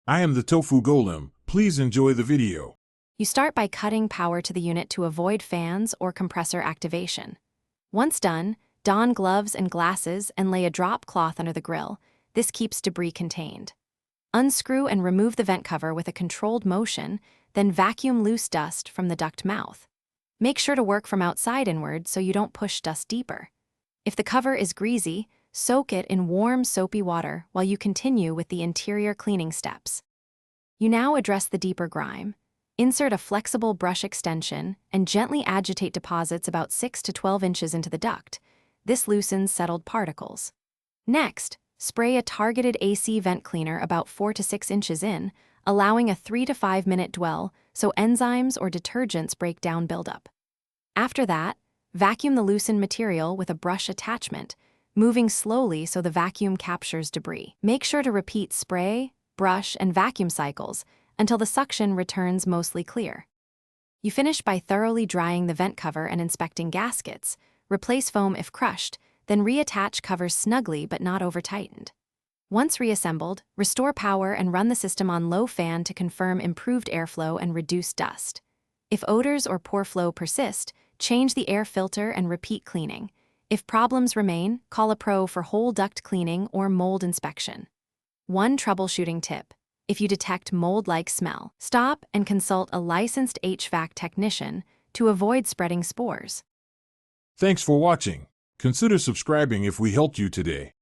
I am the tofu golem. Please enjoy the video. You start by cutting power to the unit to avoid fans or compressor activation. Once done, don gloves and glasses and lay a drop cloth under the grill. This keeps debris contained. Unscrew and remove the vent cover with a controlled motion, then vacuum loose dust from the duct mouth. Make sure to work from outside inward so you don't push dust deeper. If the cover is greasy, soak it in warm, soapy water while you continue with the interior cleaning steps. You now address the deeper grime. Insert a flexible brush extension and gently agitate deposits about 6 to 12 inches into the duct. This loosens settled particles. Next, spray a targeted AC vent cleaner about 4 to 6 inches in, allowing a 3 to 5 minute dwell so enzymes or detergents break down buildup. After that, vacuum the loosened material with a brush attachment, moving slowly so the vacuum captures debris. Make sure to repeat spray, brush, and vacuum cycles until the suction returns mostly clear. You finish by thoroughly drying the vent cover and inspecting gaskets. Replace foam if crushed, then reattach covers snugly but not over-tightened. Once reassembled, restore power and run the system on low fan to confirm improved airflow and reduce dust. If odors or poor flow persist, change the air filter and repeat cleaning. If problems remain, call a pro for whole duct cleaning or mold inspection. One troubleshooting tip: if you detect mold-like smell, stop and consult a licensed HVAC technician to avoid spreading spores. Thanks for watching. Consider subscribing if we helped you today.